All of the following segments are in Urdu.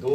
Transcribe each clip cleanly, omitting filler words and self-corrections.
2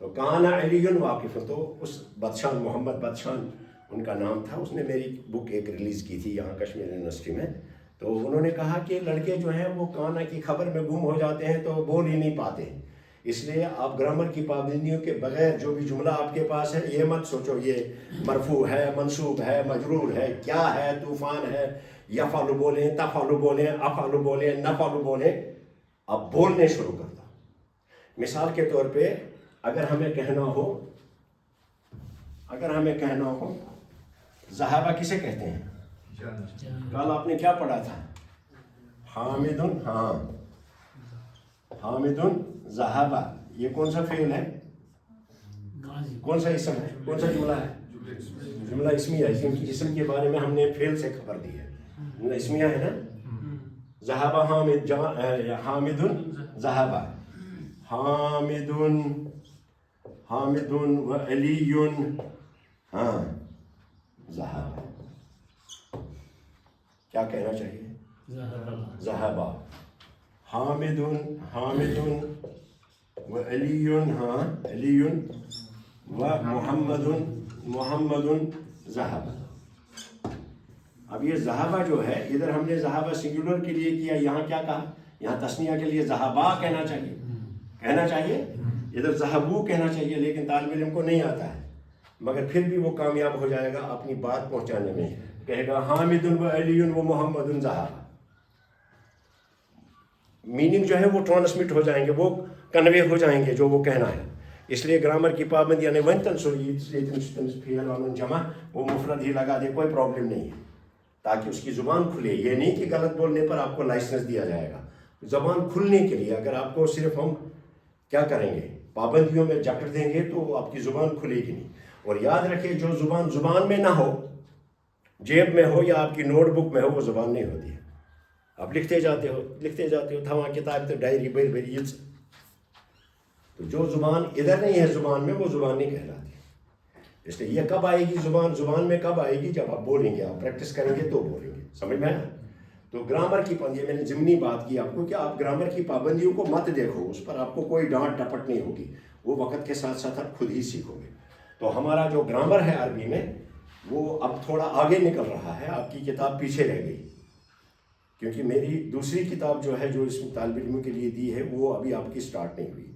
تو کانا علی واقف، تو اس بدشان محمد بدشان ان کا نام تھا، اس نے میری بک ایک ریلیز کی تھی یہاں کشمیر یونیورسٹی میں. تو انہوں نے کہا کہ لڑکے جو ہیں وہ کانا کی خبر میں گم ہو جاتے ہیں تو بول ہی نہیں پاتے ہیں، اس لیے آپ گرامر کی پابندیوں کے بغیر جو بھی جملہ آپ کے پاس ہے یہ مت سوچو یہ مرفوع ہے، منصوب ہے، مجرور ہے، کیا ہے، طوفان ہے، یفعل بولیں، تفعل بولیں، افعل بولیں، نفعل بولیں. اب بولنے شروع کر دو. مثال کے طور پہ اگر ہمیں کہنا ہو ذہابہ کسے کہتے ہیں؟ کل آپ نے کیا پڑھا تھا؟ حامد، ہاں حامد ذہابہ، یہ کون سا فعل ہے؟ کون سا اسم ہے؟ کون سا جملہ ہے؟ جملہ اسمیہ. اسم کے بارے میں ہم نے فعل سے خبر دی ہے، جملہ اسمیہ ہے نا. ذہابہ حامد، حامد ذہابہ، حامد و علی ہاں ذہابہ. کیا کہنا چاہیے؟ ذہابہ. حامد و علی، ہاں علی و محمد ذہابہ. اب یہ ذہابہ جو ہے ادھر ہم نے ذہابہ سنگولر کے لیے کیا، یہاں کیا کہا؟ یہاں تثنیہ کے لیے ذہابہ کہنا چاہیے، ادھر ذہبو کہنا چاہیے، لیکن طالب علم کو نہیں آتا ہے، مگر پھر بھی وہ کامیاب ہو جائے گا اپنی بات پہنچانے میں. کہے گا حامد و علی و محمد ذہابہ. میننگ جو ہے وہ ٹرانسمٹ ہو جائیں گے، وہ کنوے ہو جائیں گے جو وہ کہنا ہے. اس لیے گرامر کی پابندی یعنی جمع وہ مفرد ہی لگا دے، کوئی پرابلم نہیں ہے، تاکہ اس کی زبان کھلے. یہ نہیں کہ غلط بولنے پر آپ کو لائسنس دیا جائے گا. زبان کھلنے کے لیے اگر آپ کو صرف ہم کیا کریں گے، پابندیوں میں جکڑ دیں گے تو آپ کی زبان کھلے گی نہیں. اور یاد رکھیں جو زبان میں نہ ہو، جیب میں ہو یا آپ کی نوٹ بک میں ہو، وہ زبان نہیں ہوتی ہے. آپ لکھتے جاتے ہو تھا کتاب تو ڈائری بری تو جو زبان ادھر نہیں ہے زبان میں، وہ زبان نہیں کہلاتی. اس لیے یہ کب آئے گی زبان میں کب آئے گی؟ جب آپ بولیں گے، آپ پریکٹس کریں گے تو بولیں گے. سمجھ میں آیا؟ تو گرامر کی پابندی میں نے ضمنی بات کی آپ کو کہ آپ گرامر کی پابندیوں کو مت دیکھو، اس پر آپ کو کوئی ڈانٹ ٹپٹ نہیں ہوگی، وہ وقت کے ساتھ ساتھ آپ خود ہی سیکھو گے. تو ہمارا جو گرامر ہے عربی میں وہ اب تھوڑا آگے نکل رہا ہے، آپ کی کتاب پیچھے رہ گئی، کیونکہ میری دوسری کتاب جو ہے جو اس میں طالب علموں کے لیے دی ہے وہ ابھی آپ کی سٹارٹ نہیں ہوئی،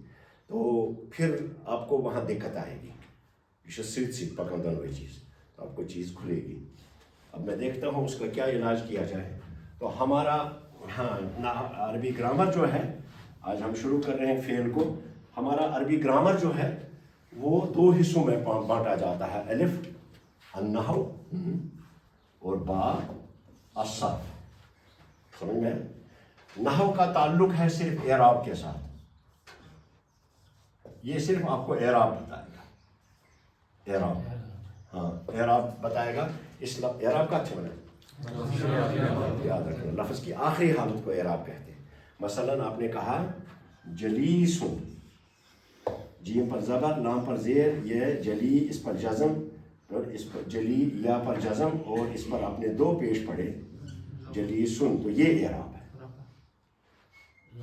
تو پھر آپ کو وہاں دقت آئے گی. سیٹ پکندن ہوئی چیز تو آپ کو چیز کھلے گی. اب میں دیکھتا ہوں اس کا کیا علاج کیا جائے. تو ہمارا عربی گرامر جو ہے، آج ہم شروع کر رہے ہیں فعل کو. ہمارا عربی گرامر جو ہے وہ دو حصوں میں بانٹا جاتا ہے، الف النحو اور با الصرف. سمجھ میں؟ نحو کا تعلق ہے صرف اعراب کے ساتھ، یہ صرف آپ کو اعراب بتائے گا. اعراب بتائے گا. اس اعراب کا اچھا بنا یاد رکھنا، لفظ کی آخری حالت کو اعراب کہتے ہیں. مثلا آپ نے کہا جلیسن، جیم پر زبر، لام پر زیر، یہ جلی، اس پر جزم، اور اس پر جلی یا پر جزم، اور اس پر آپ نے دو پیش پڑے جلیسن، تو یہ اعراب ہے.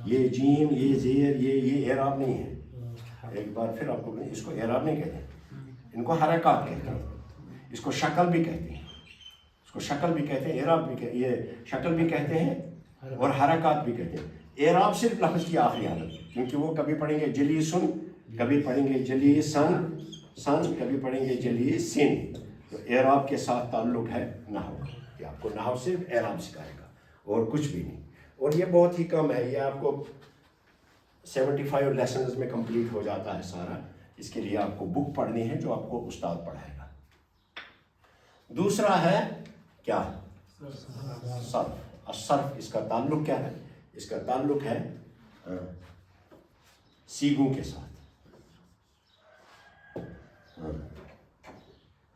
یہ جیم، یہ زیر، یہ اعراب نہیں ہے. ایک بار پھر آپ کو اس کو اعراب نہیں کہتے، ان کو حرکات کہتے ہیں. اس کو شکل بھی کہتے ہیں، اعراب بھی کہتے ہیں، یہ شکل بھی کہتے ہیں اور حرکات بھی کہتے ہیں. اعراب صرف لفظ کی آخری حالت ہے، کیونکہ وہ کبھی پڑھیں گے جلی سن، کبھی پڑھیں گے جلی سن، کبھی پڑھیں گے جلی سن. تو اعراب کے ساتھ تعلق ہے نحو کا، کہ آپ کو نحو صرف اعراب سکھائے گا اور کچھ بھی نہیں. اور یہ بہت ہی کم ہے، یہ آپ کو 75 لیسنز میں کمپلیٹ ہو جاتا ہے سارا. اس کے لیے آپ کو بک پڑھنی ہے جو آپ کو استاد پڑھائے گا. دوسرا ہے کیا؟ صرف. الصرف اس کا تعلق کیا ہے؟ اس کا تعلق ہے سیغوں کے ساتھ.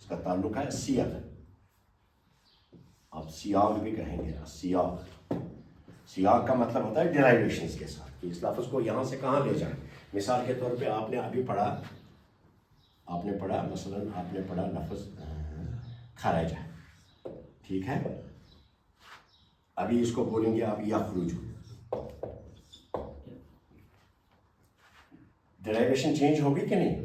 اس کا تعلق ہے سیاق. آپ سیاق بھی کہیں گے. سیاق کا مطلب ہوتا ہے ڈرائیویشنز کے ساتھ، کہ اس لفظ کو یہاں سے کہاں لے جائیں. مثال کے طور پہ آپ نے ابھی پڑھا مثلاً آپ نے پڑھا لفظ خرج، ٹھیک ہے. ابھی اس کو بولیں گے آپ یخرج، ڈرائیویشن چینج ہوگی کہ نہیں؟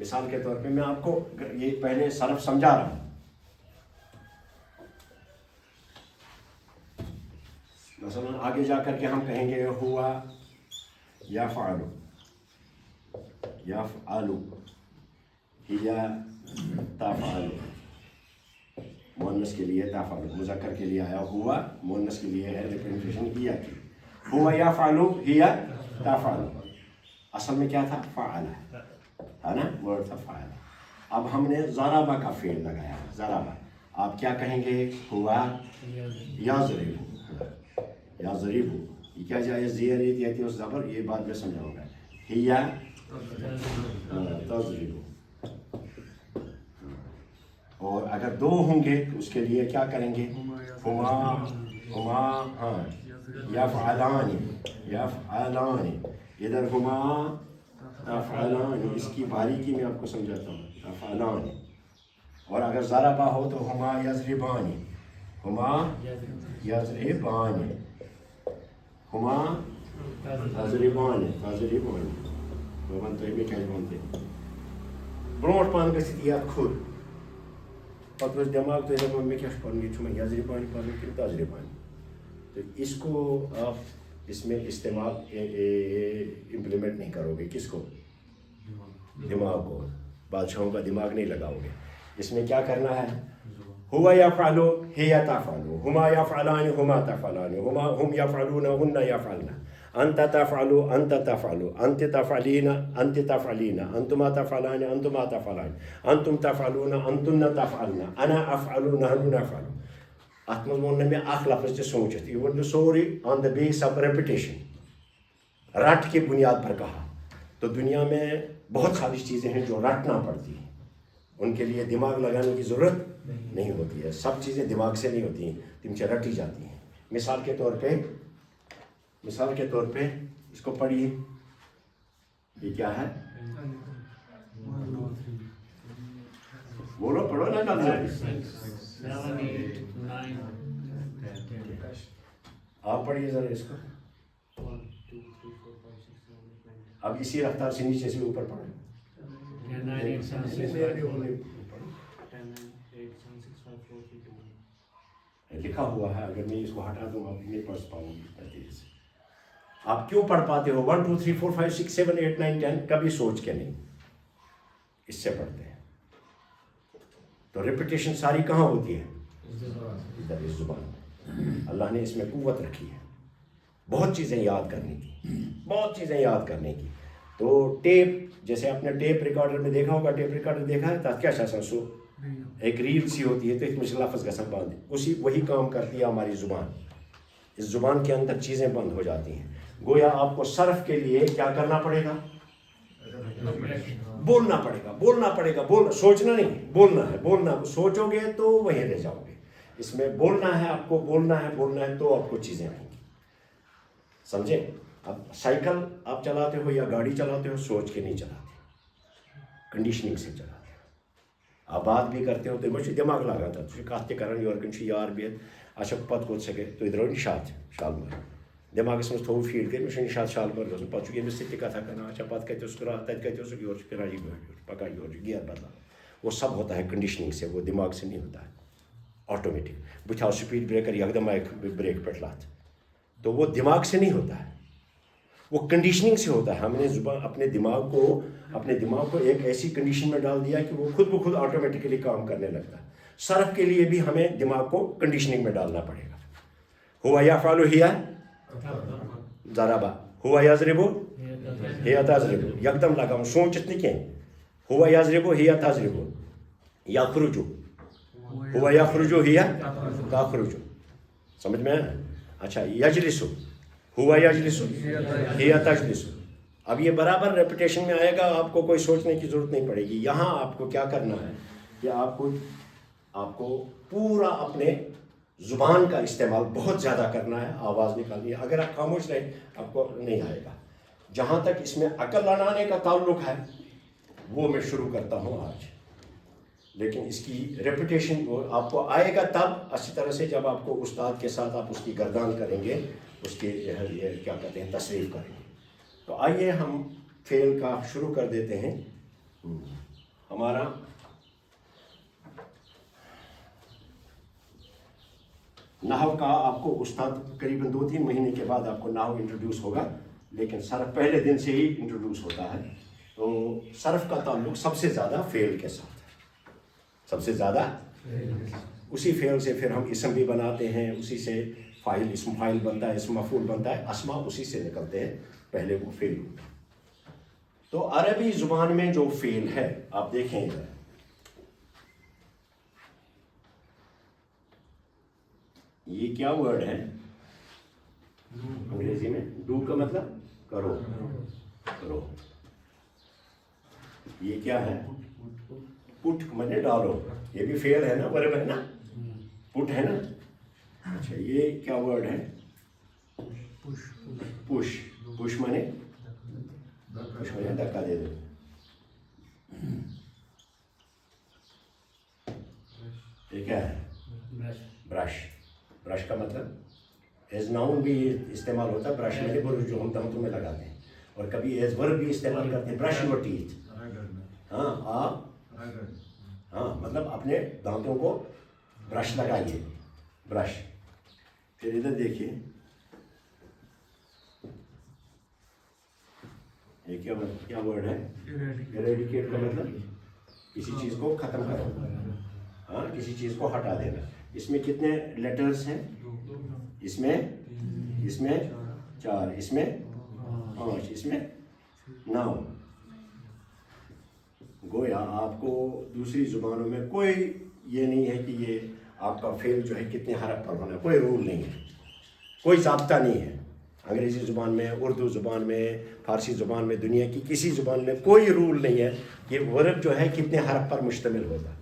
مثال کے طور پہ میں آپ کو یہ پہلے صرف سمجھا رہا ہوں. مثلا آگے جا کر کے ہم کہیں گے ہوا یفعل یفعل ہی تفعل. مؤنث کے لیے تفعل، مذکر کے لیے آیا ہوا، مؤنث کے لیے ہے ریپریزنٹیشن ہیا کی. ہوا یفعل ہی تفعل، اصل میں کیا تھا؟ فعل ہے نا، ورڈ تھا فعل. اب ہم نے ضربہ کا فعل لگایا، ضربہ. آپ کیا کہیں گے؟ ہوا یضرب، یضرب. یہ کیا جائے؟ زیر یہ اس زبر، یہ بات میں سمجھاؤں گا. ہیا تضرب. اور اگر دو ہوں گے تو اس کے لیے کیا کریں گے؟ ہما ہما ہاں یفعلان یفعلان. ادھر ہما تفعلان. اس کی باریکی میں آپ کو سمجھاتا ہوں. تفعلان. اور اگر ضربہ ہو تو ہما یضربان، ہما یضربان، ہما تضربان تضربان. میں کیا بولتے برونٹ پان گژھِتھ یاد کھُر پتہ گژھِ دٮ۪ماغ تُہۍ دَپان مےٚ کیٛاہ چھُ پَرُن، یہِ چھُ مےٚ یضربان پَرُن کِنہٕ تضربان. تو اس کو آپ اس میں استعمال امپلیمنٹ نہیں کرو گے. کس کو؟ دماغ کو. بادشاہوں کا دماغ نہیں لگاؤ گے. اس میں کیا کرنا ہے؟ ہوا یفعل ہی تفعل، ہما یفعلان ہما تفعلان، ہم یفعلون ہن یفعلن، انت تفعل انت تفعل، انت تفعلین انت تفعلین، انتما تفعلان انتما تفعلان، انتم تفعلون انتن تفعلن، انا افعل نحن نفعل. اتھ منٛز ووٚن نہٕ مےٚ اکھ لفظ تہِ سوٗنٛچِتھ. یہ ووٚن مےٚ سورُے آن دا بیس آف ریپیٹیشن، رٹ کے بنیاد پر کہا. تو دنیا میں بہت ساری چیزیں ہیں جو رٹنا پڑتی ہیں، ان کے لیے دماغ لگانے کی ضرورت نہیں ہوتی ہے. سب چیزیں دماغ سے نہیں ہوتی ہیں، تم سے رٹی جاتی ہیں. مثال کے طور پہ اس کو پڑھیے. یہ کیا ہے؟ بولو، پڑھو نا جلدی. آپ پڑھیے ذرا اس کو. اب اسی رفتار سے نیچے سے اوپر پڑھو. لکھا ہوا ہے، اگر میں اس کو ہٹا دوں گا نہیں پڑھ پاؤں گی اتنا تیزی سے. آپ کیوں پڑھ پاتے ہو 1 2 3 4 5 6 7 8 9 10 کبھی سوچ کے نہیں، اس سے پڑھتے ہیں. تو ریپیٹیشن ساری کہاں ہوتی ہے؟ ادھر اس زبان میں. اللہ نے اس میں قوت رکھی ہے بہت چیزیں یاد کرنے کی، بہت چیزیں یاد کرنے کی. تو ٹیپ، جیسے آپ نے ٹیپ ریکارڈر میں دیکھا ہوگا، ٹیپ ریکارڈر دیکھا ہے تک کیا آسان سو ایک ریل سی ہوتی ہے تو اس میں لفظ گژھان بند. وہی کام کرتی ہے ہماری زبان. اس زبان کے اندر چیزیں بند ہو جاتی ہیں. گویا آپ کو صرف کے لیے کیا کرنا پڑے گا؟ بولنا پڑے گا، بولنا پڑے گا. بولنا، سوچنا نہیں، بولنا ہے. بولنا، سوچو گے تو وہیں رہ جاؤ گے. اس میں بولنا ہے آپ کو، بولنا ہے تو آپ کو چیزیں آئیں گی. سمجھے؟ اب سائیکل آپ چلاتے ہو یا گاڑی چلاتے ہو، سوچ کے نہیں چلاتے، کنڈیشننگ سے چلاتے. آپ بات بھی کرتے ہو تو مجھے دماغ لگا تھا تھی کت تہ کران یور کن یار بہت اچھا پتہ کوت سا گئے تھی درو نشات شالمار دماغس مز تھو فیڈ کر مجھے نشات شالمار گھن پتہ یمس سۭتۍ تہِ کتھا کران اچھا پتہ کتہِ اوس رات تتہِ کتہِ اوسُکھ یور پھران یہ گاڑی پکان یور گیئر بدلان. وہ سب ہوتا ہے کنڈیشننگ سے، وہ دماغ سے نہیں ہوتا ہے آٹومیٹک. بہ تھاو سپیڈ بریکر یکدم آئے بریک پہ لات، تو وہ دماغ سے نہیں ہوتا ہے، وہ کنڈیشننگ سے ہوتا ہے. ہم نے اپنے دماغ کو ایک ایسی کنڈیشن میں ڈال دیا کہ وہ خود بخود آٹومیٹکلی کام کرنے لگتا ہے. صرف کے لیے بھی ہمیں دماغ کو کنڈیشننگ میں ڈالنا پڑے گا. ہوا یفعل ہی ضربہ، ہوا یضرب ہی تضرب. یکدم لگاؤں، سوچت نہیں کہیں. ہوا یضرب ہی تضرب، یخرج ہوا یخرج ہی تخرج. سمجھ میں آیا؟ اچھا، یجلس ہوا یجلس ہی تجلس. اب یہ برابر ریپیٹیشن میں آئے گا، آپ کو کوئی سوچنے کی ضرورت نہیں پڑے گی. یہاں آپ کو کیا کرنا ہے کہ آپ کو پورا اپنے زبان کا استعمال بہت زیادہ کرنا ہے، آواز نکالنی ہے. اگر آپ خاموش رہیں آپ کو نہیں آئے گا. جہاں تک اس میں عقل لڑانے کا تعلق ہے وہ میں شروع کرتا ہوں آج، لیکن اس کی ریپیٹیشن آپ کو آئے گا تب اچھی طرح سے جب آپ کو استاد کے ساتھ آپ اس کی گردان کریں گے، اس کی یہ کیا کہتے ہیں تصریف کریں گے. تو آئیے ہم فعل کا شروع کر دیتے ہیں. ہمارا نحو کا آپ کو استاد قریباً 2-3 مہینے کے بعد آپ کو نحو انٹروڈیوس ہوگا، لیکن صرف پہلے دن سے ہی انٹروڈیوس ہوتا ہے۔ تو صرف کا تعلق سب سے زیادہ فعل کے ساتھ ہے، سب سے زیادہ اسی فعل سے پھر ہم اسم بھی بناتے ہیں، اسی سے فاعل اسم فاعل بنتا ہے، اسم مفعول بنتا ہے، اسماء اسی سے نکلتے ہیں، پہلے وہ فعل ہوتا ہے۔ تو عربی زبان میں جو فعل ہے آپ دیکھیں، یہ کیا ورڈ ہے انگریزی میں؟ ڈو کا مطلب کرو، کرو۔ یہ کیا ہے؟ پٹ منے ڈالو، یہ بھی فعل ہے نا، ورب ہے نا، پٹ ہے نا۔ اچھا یہ کیا ورڈ ہے؟ پش، پش منے دھکا دے دو۔ یہ کیا ہے؟ برش، برش کا مطلب ایز ناؤن بھی استعمال ہوتا ہے، برش میں برش جو ہم دانتوں میں لگاتے ہیں، اور کبھی ایز ورب بھی استعمال کرتے ہیں، برش یور ٹیتھ۔ ہاں آپ، ہاں مطلب اپنے دانتوں کو برش لگائیے، برش۔ پھر ادھر دیکھیے، یہ کیا ورڈ ہے؟ ایریڈیکیٹ کا مطلب کسی چیز کو ختم کرو، ہاں کسی چیز کو ہٹا دینا۔ اس میں کتنے لیٹرز ہیں؟ اس میں 4، اس میں 5، اس میں 9۔ گویا آپ کو دوسری زبانوں میں کوئی یہ نہیں ہے کہ یہ آپ کا فعل جو ہے کتنے حرف پر ہونا ہے، کوئی رول نہیں ہے، کوئی ضابطہ نہیں ہے۔ انگریزی زبان میں، اردو زبان میں، فارسی زبان میں، دنیا کی کسی زبان میں کوئی رول نہیں ہے کہ ورب جو ہے کتنے حرف پر مشتمل ہوگا۔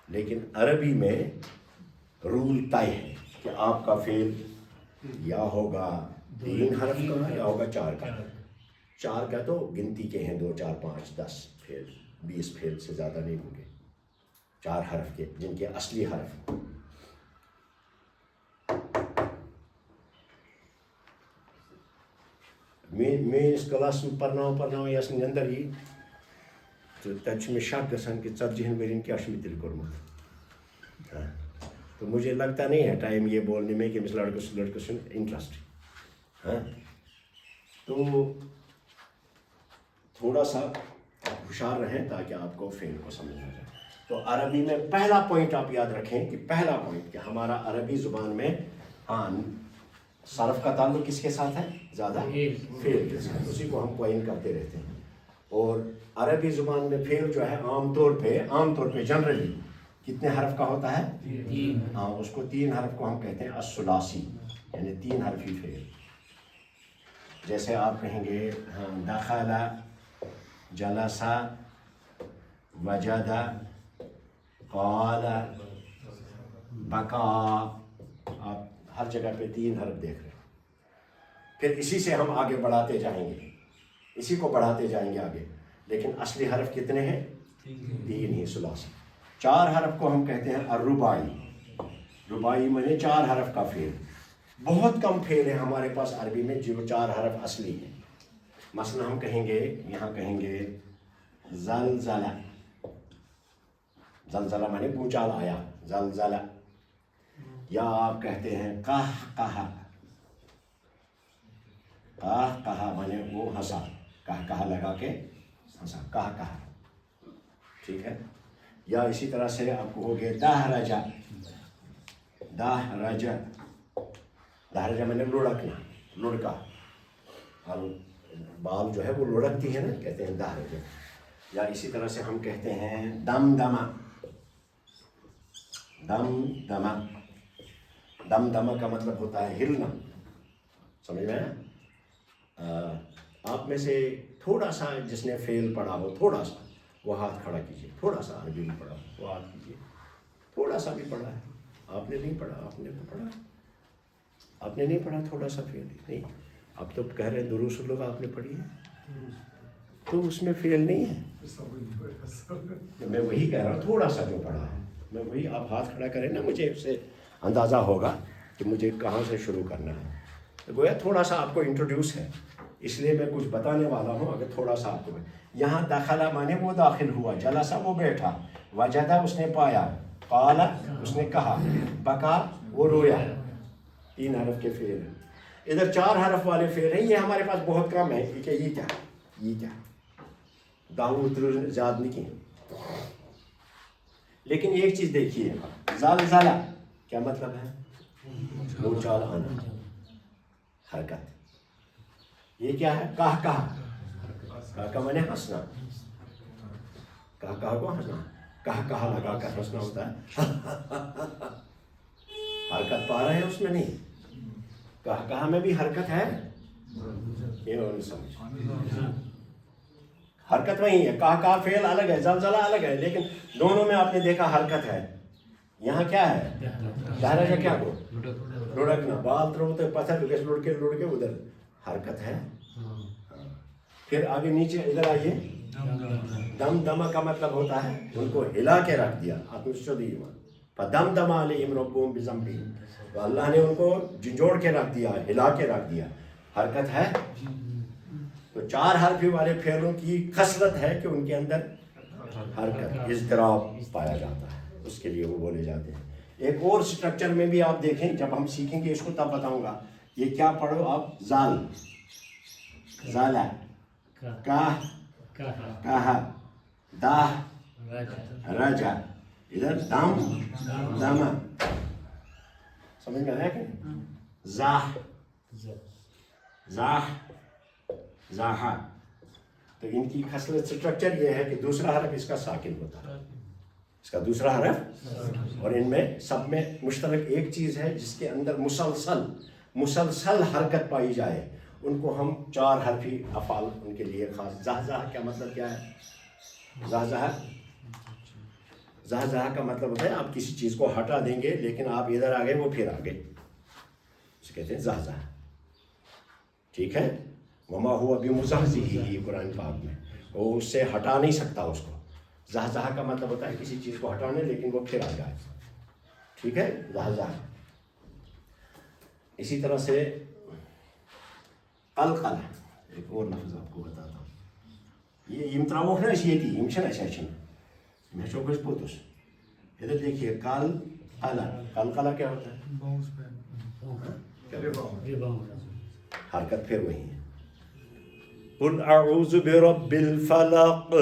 لیکن عربی میں رول طے ہے کہ آپ کا فعل یا ہوگا 3 حرف کا یا ہوگا 4 کا۔ 4 کا تو گنتی کے ہیں، 2 4 5 10 فعل، 20 فعل سے زیادہ نہیں ہوں گے 4 حرف کے، جن کے اصلی حرف۔ میس کلاس پرناو یس اندر یہ تو تب میں شک گژھان کہ 40 ورین کیا تیل کورمت۔ تو مجھے لگتا نہیں ہے ٹائم یہ بولنے میں کہ لڑکوں انٹرسٹ۔ ہاں تو تھوڑا سا ہوشیار رہیں تاکہ آپ کو فعل کو سمجھ آ جائے۔ تو عربی میں پہلا پوائنٹ آپ یاد رکھیں کہ پہلا پوائنٹ کہ ہمارا عربی زبان میں ہاں صرف کا تعلق کس کے ساتھ ہے؟ زیادہ فعل کے ساتھ، اسی کو ہم کوئن کرتے رہتے ہیں۔ اور عربی زبان میں فعل جو ہے عام طور پہ جنرلی کتنے حرف کا ہوتا ہے؟ 3۔ ہاں اس کو 3 حرف کو ہم کہتے ہیں الثلاثی، یعنی 3 حرفی فعل۔ جیسے آپ کہیں گے دخل، جلس، وجد، قال، بکا، آپ ہر جگہ پہ 3 حرف دیکھ رہے ہیں۔ پھر اسی سے ہم آگے بڑھاتے جائیں گے، اسی کو بڑھاتے جائیں گے آگے، لیکن اصلی حرف کتنے ہیں؟ 3 ہی، ثلاثی۔ 4 حرف کو ہم کہتے ہیں الرباعی، رباعی معنی 4 حرف کا فعل۔ بہت کم فعل ہے ہمارے پاس عربی میں جو 4 حرف اصلی ہیں۔ مثلا ہم کہیں گے، یہاں کہیں گے زلزلہ، زلزلہ معنی بھونچال آیا، زلزلہ۔ یا آپ کہتے ہیں قہقہ، قہقہ معنی وہ ہنسا، قہقہ لگا کے ہنسا، قہقہ، ٹھیک ہے۔ یا اسی طرح سے آپ کو ہو گیا دہرجہ، دہرجہ، دہرجہ معنی لڑکنا، لڑکا، اور بال جو ہے وہ لڑکتی ہے نا، کہتے ہیں دہرجہ۔ یا اسی طرح سے ہم کہتے ہیں دمدمہ، دمدمہ، دمدمہ کا مطلب ہوتا ہے ہلنا، سمجھ میں آیا؟ آپ میں سے تھوڑا سا جس نے فعل پڑھا ہو، تھوڑا سا وہ ہاتھ کھڑا کیجیے، تھوڑا سا عربی میں پڑھا ہو وہ ہاتھ کیجیے، تھوڑا سا بھی پڑھا ہے۔ آپ نے نہیں پڑھا، آپ نے تو پڑھا، آپ نے نہیں پڑھا تھوڑا سا فعل نہیں، آپ تو کہہ رہے ہیں دروس اللغہ آپ نے پڑھی ہے، تو اس میں فعل نہیں ہے۔ میں وہی کہہ رہا ہوں، تھوڑا سا جو پڑھا ہے میں وہی، آپ ہاتھ کھڑا کریں نا، مجھے اس سے اندازہ ہوگا کہ مجھے کہاں سے شروع کرنا ہے۔ تو گویا تھوڑا سا آپ کو انٹروڈیوس ہے اس لیے میں کچھ بتانے والا ہوں اگر تھوڑا سا آپ کو. یہاں دخلا مانے وہ داخل ہوا، جلسہ وہ بیٹھا، وجدہ اس نے پایا، قال اس نے کہا، بکا وہ رویا. 3 حرف کے فعل ہیں. ادھر 4 حرف والے فعل ہیں. یہ ہمارے پاس بہت کم ہے. یہ کیا داؤد زیادہ نہیں کی. لیکن ایک چیز دیکھیے، زلزلہ کیا مطلب ہے؟ بھونچال آنا، حرکت. یہ کیا ہے؟ کہا مانے ہنسنا. کہا کو ہنسنا، کہا لگا کر ہنسنا ہوتا ہے. حرکت پا رہے ہیں اس میں نہیں. کہا میں بھی حرکت ہے، یہ نہیں سمجھ. حرکت وہی ہے. کہا فعل الگ ہے، زلزلہ الگ ہے، لیکن دونوں میں آپ نے دیکھا حرکت ہے. یہاں کیا ہے؟ دہراجہ کیا کو لڑکنا، بال تروتے پتھر لڑ کے ادھر حرکت ہے. پھر آگے نیچے ادھر آئیے. دم دمہ کا مطلب ہوتا ہے ان کو ہلا کے رکھ دیا. دم دما علیہم ربہم بذنبہم، تو اللہ نے ان کو جھنجھوڑ کے رکھ دیا، ہلا کے رکھ دیا. حرکت ہے. تو 4 حرفی والے فعلوں کی خصلت ہے کہ ان کے اندر حرکت، اضطراب پایا جاتا ہے. اس کے لیے وہ بولے جاتے ہیں. ایک اور سٹرکچر میں بھی آپ دیکھیں، جب ہم سیکھیں گے اس کو تب بتاؤں گا. یہ کیا پڑھو آپ؟ زالہ، کہا، داہ، رجع. ادھر دمہ. سمجھ میں آیا کہ زاہ. تو ان کی خصلت سٹرکچر یہ ہے کہ دوسرا حرف اس کا ساکن ہوتا ہے، اس کا دوسرا حرف. اور ان میں سب میں مشترک ایک چیز ہے جس کے اندر مسلسل حرکت پائی جائے. ان کو ہم 4 حرفی افعال ان کے لیے خاص. زہزہ کا مطلب کیا ہے؟ زہزہ کا مطلب ہوتا ہے آپ کسی چیز کو ہٹا دیں گے لیکن آپ ادھر آ گئے وہ پھر آ گئے، اسے کہتے ہیں زہزہ. ٹھیک ہے. وما ہوا بمزحزحہ قرآن پاک میں، وہ اس سے ہٹا نہیں سکتا اس کو. زہزہ کا مطلب ہوتا ہے کسی چیز کو ہٹانے لیکن وہ پھر آ جائے. ٹھیک ہے، زہزہ. اسی طرح سے قلقلہ، ایک اور لفظ آپ کو بتاتا ہوں. یہ تراوح نا یتی یم چھنا اچھا میں چو گھس پوتس. ادھر دیکھیے قلقلہ کیا ہوتا ہے؟ حرکت پھر وہی ہے. قل اعوذ برب الفلق.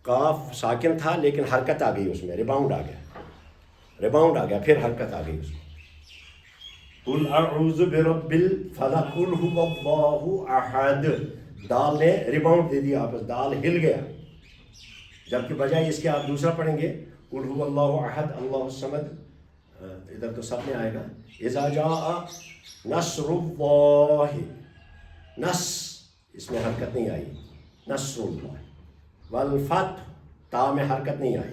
قاف ساکن تھا لیکن حرکت آ گئی اس میں، ریباؤنڈ آ گیا، پھر حرکت آ گئی اس میں. قل اعوذ برب الفلق قل هو اللہ احد. دال نے ریباؤنڈ دے دیا، آپس دال ہل گیا. جبکہ بجائے اس کے آپ دوسرا پڑھیں گے قل هو اللہ احد اللہ الصمد. ادھر تو سب میں آئے گا. اذا جاء نصر اللہ، نص اس میں حرکت نہیں آئی، نصر اللہ. والفتح تا میں حرکت نہیں آئی.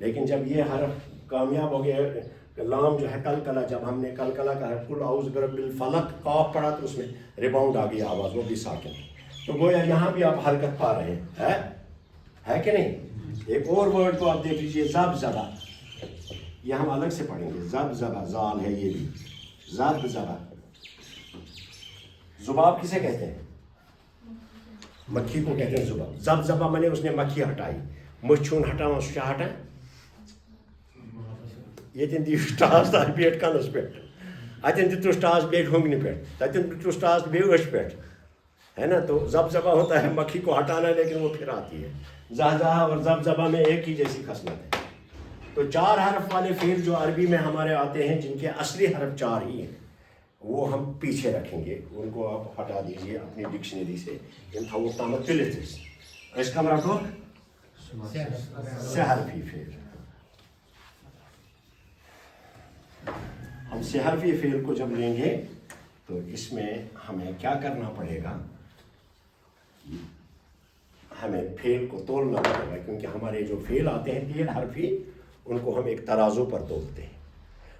لیکن جب یہ حرف کامیاب ہو گیا، لام جو ہے قلقلہ، جب ہم نے قلقلہ کا حرف قل اعوذ برب الفلق قاف پڑھا تو اس میں ریباؤنڈ آ گئی آواز، وہ بھی ساکن. تو گویا یہاں بھی آپ حرکت پا رہے ہیں، ہے کہ نہیں. ایک اور ورڈ کو آپ دیکھ لیجیے، زبزبہ. یہ ہم الگ سے پڑھیں گے. زبزبہ زال ہے یہ بھی، زبزبہ. زباب کسے کہتے ہیں؟ مکھی کو کہتے ہیں زباب. زبزبہ میں نے اس نے مکھی ہٹائی. مچھون ہٹانا سہ ہٹا یتن دیش ٹاس تھی بیٹ کنس پہ، اتن دتس ٹاس بیٹ ہونگنہ پہ، تتن دتس ٹاس بیٚیہِ أچھ پہ، ہے نا. تو زبزبہ ہوتا ہے مکھی کو ہٹانا لیکن وہ پھر آتی ہے. زہزہ اور زبزبہ میں ایک ہی جیسی خصلت ہے. تو 4 حرف والے فعل جو عربی میں ہمارے آتے ہیں جن کے اصلی حرف 4 ہی ہیں، وہ ہم پیچھے رکھیں گے. ان کو آپ ہٹا دیجیے اپنی ڈکشنری سے. ان تھاوو تامت تلت اس کم رکھو 6 حرفی فعل. ہم 6 حرفی فعل کو جب لیں گے تو اس میں ہمیں کیا کرنا پڑے گا؟ ہمیں فعل کو تولنا پڑے گا، کیونکہ ہمارے جو فعل آتے ہیں 3 حرفی ان کو ہم ایک ترازو پر تولتے ہیں،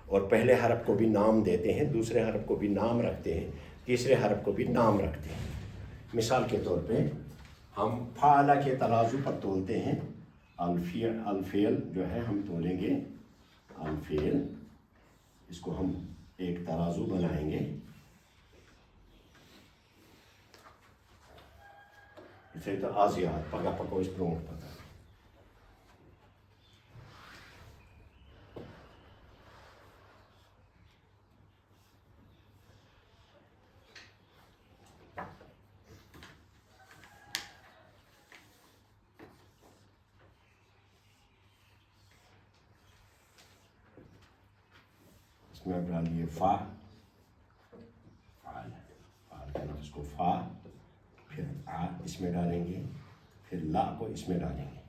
اور پہلے حرف کو بھی نام دیتے ہیں، دوسرے حرف کو بھی نام رکھتے ہیں، تیسرے حرف کو بھی نام رکھتے ہیں. مثال کے طور پہ ہم فعل کے ترازو پر تولتے ہیں. الفعل جو ہے ہم تولیں گے الفعل، اس کو ہم ایک ترازو بنائیں گے. تو آز یاد پگہ پکو اس برونٹ پتہ. اس میں اب ڈالیے فا, فعال کرنا اس کو فا, پھر آ اس میں ڈالیں گے, پھر لا کو اس میں ڈالیں گے.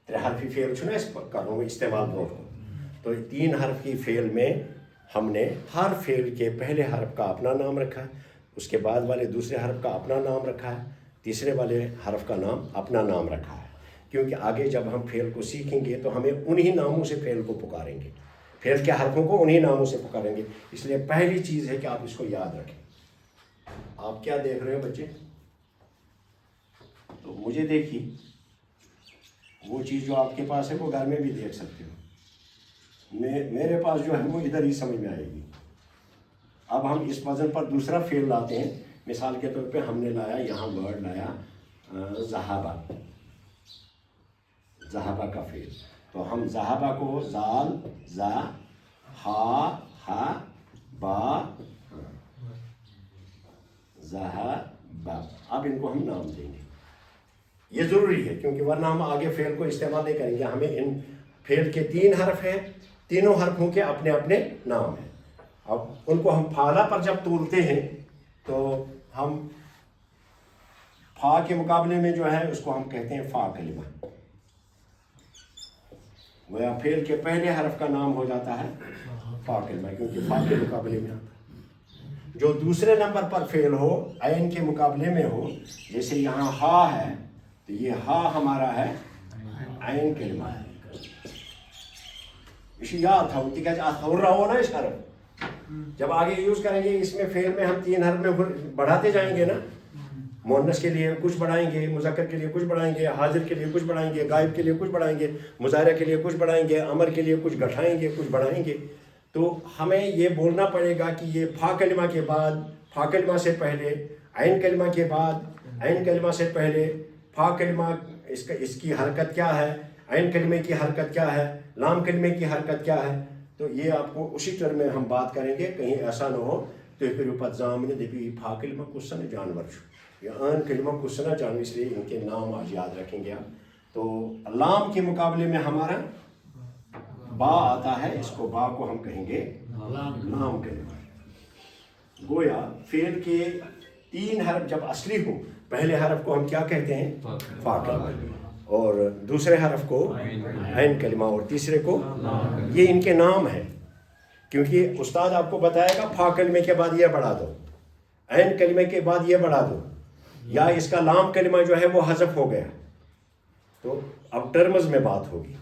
ترے حرفی فعل چھنا اس کروں میں استعمال برونٹ کو. تو 3 حرف کی فعل میں ہم نے ہر فعل کے پہلے حرف کا اپنا نام رکھا ہے, اس کے بعد والے دوسرے حرف کا اپنا نام رکھا ہے, تیسرے والے حرف کا نام اپنا نام رکھا ہے. کیونکہ آگے جب ہم فعل کو سیکھیں گے تو ہمیں انہی ناموں سے فعل کو پکاریں گے, فعل کے حرفوں کو انہی ناموں سے پکاریں گے. اس لیے پہلی چیز ہے کہ آپ اس کو یاد رکھیں. آپ کیا دیکھ رہے ہو بچے؟ تو مجھے دیکھیے, وہ چیز جو آپ کے پاس ہے وہ گھر میں بھی دیکھ سکتے ہو. میرے پاس جو ہے وہ ادھر ہی سمجھ میں آئے گی. اب ہم اس وزن پر دوسرا فعل لاتے ہیں. مثال کے طور پہ ہم نے لایا, یہاں ورڈ لایا ذہابہ, ذہابہ کا فعل. تو ہم ذہابہ کو زال زا ہا ہا با ذہابہ, اب ان کو ہم نام دیں گے. یہ ضروری ہے کیونکہ ورنہ ہم آگے فعل کو استعمال نہیں کریں گے. ہمیں ان فعل کے 3 حرف ہیں, تینوں حرفوں کے اپنے اپنے نام ہیں. اب ان کو ہم فعلہ پر جب تولتے ہیں تو ہم فا کے مقابلے میں جو ہے اس کو ہم کہتے ہیں فا کلمہ. گویا فعل کے پہلے حرف کا نام ہو جاتا ہے فا کلمہ, کیونکہ فا کے مقابلے میں آتا ہے. جو دوسرے نمبر پر فعل ہو عین کے مقابلے میں ہو, جیسے یہاں ہا ہے تو یہ ہا ہمارا ہے عین کلمہ ہے. یہ یاد تھا تک ہو رہا ہو نا اس حرف. جب آگے یوز کریں گے اس میں فعل میں ہم 3 حرف میں بڑھاتے جائیں گے نا. مؤنث کے لیے کچھ بڑھائیں گے, مذکر کے لیے کچھ بڑھائیں گے, حاضر کے لیے کچھ بڑھائیں گے, غائب کے لیے کچھ بڑھائیں گے, مضارع کے لیے کچھ بڑھائیں گے, امر کے لیے کچھ گھٹائیں گے, کچھ بڑھائیں گے. تو ہمیں یہ بولنا پڑے گا کہ یہ فا کلمہ کے بعد, فا کلمہ سے پہلے, عین کلمہ کے بعد, عین کلمہ سے پہلے فا کلمہ اس کی حرکت کیا ہے, عین کلمے کی حرکت کیا ہے, لام کلمے کی حرکت کیا ہے. تو یہ آپ کو اسی طرح میں ہم بات کریں گے, کہیں ایسا نہ ہو تو پھر پت زامنے دبی فا کلمہ کس نے جانور چھو یا عین کلمہ کس نہ جانور. اس لیے ان کے نام آج یاد رکھیں گے آپ. تو لام کے مقابلے میں ہمارا با آتا ہے, اس کو با کو ہم کہیں گے لام کلمہ. گویا فعل کے 3 حرف جب اصلی ہو, پہلے حرف کو ہم کیا کہتے ہیں فا کلمہ, اور دوسرے حرف کو عین کلمہ, اور تیسرے کو, یہ ان کے نام ہیں. کیونکہ استاد آپ کو بتائے گا فا کلمے کے بعد یہ بڑھا دو, عین کلمے کے بعد یہ بڑھا دو, یا اس کا لام کلمہ جو ہے وہ حذف ہو گیا. تو اب ٹرمز میں بات ہوگی.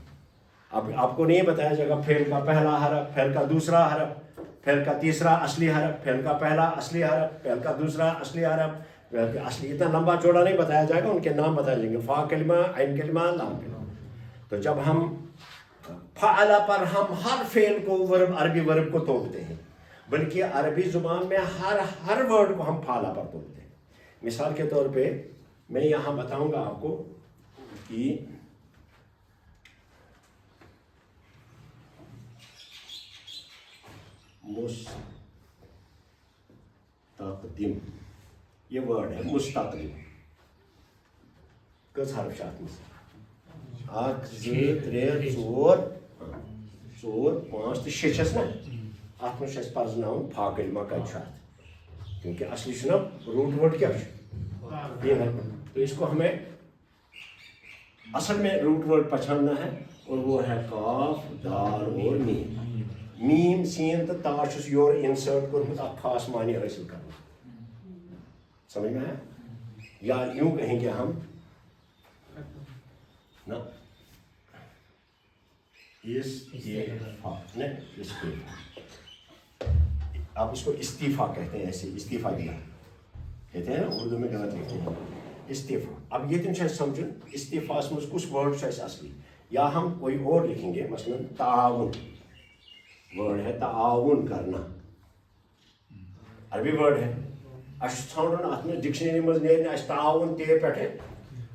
اب آپ کو نہیں بتایا جائے گا فعل کا پہلا حرف, فعل کا دوسرا حرف, فعل کا تیسرا اصلی حرف, فعل کا پہلا اصلی حرف, فعل کا دوسرا اصلی حرف, فعل کا اصلی. اتنا لمبا چوڑا نہیں بتایا جائے گا, ان کے نام بتائے جائیں گے, فا کلمہ, عین کلمہ, لام کلمہ. تو جب ہم فعلا پر ہم ہر فعل کو ورب, عربی ورب کو توڑتے ہیں, بلکہ عربی زبان میں ہر ورڈ کو ہم فعلا پر توڑتے ہیں. مثال کے طور پہ میں یہاں بتاؤں گا آپ کو کہ مستقدم, یہ ورڈ ہے مستقدم. کس حرف شاط میں 1 2 3 4 4 5 تو 6 نا. ات میں پرزن فا کلمہ کت شاط, کیونکہ اصلی چھنا روٹ ورڈ کیا ہے. تو اس کو ہمیں اصل میں روٹ ورڈ پہچاننا ہے, اور وہ ہے کاف, دال اور میم. میم, سین تو تا چھس یور انسرٹ کورمت اکھ خاص معنی حاصل کرنا. سمجھ میں ہے؟ یا یوں کہیں گے ہم نا استعفا, آپ اس کو استعفا کہتے ہیں, ایسے استعفا دیا کہتے ہیں نا, اردو میں غلط لکھتے ہیں استعفا. اب یہ تم سمجھو استعفاس میں کس ورڈ سے اصلی, یا ہم کوئی اور لکھیں گے, مثلا تعاون ورڈ ہے, تعاون کرنا عربی ورڈ ہے. اس ژھانڈن ات میں ڈکشنری مز نیرِ اس تعاون تے پٹھے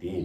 3,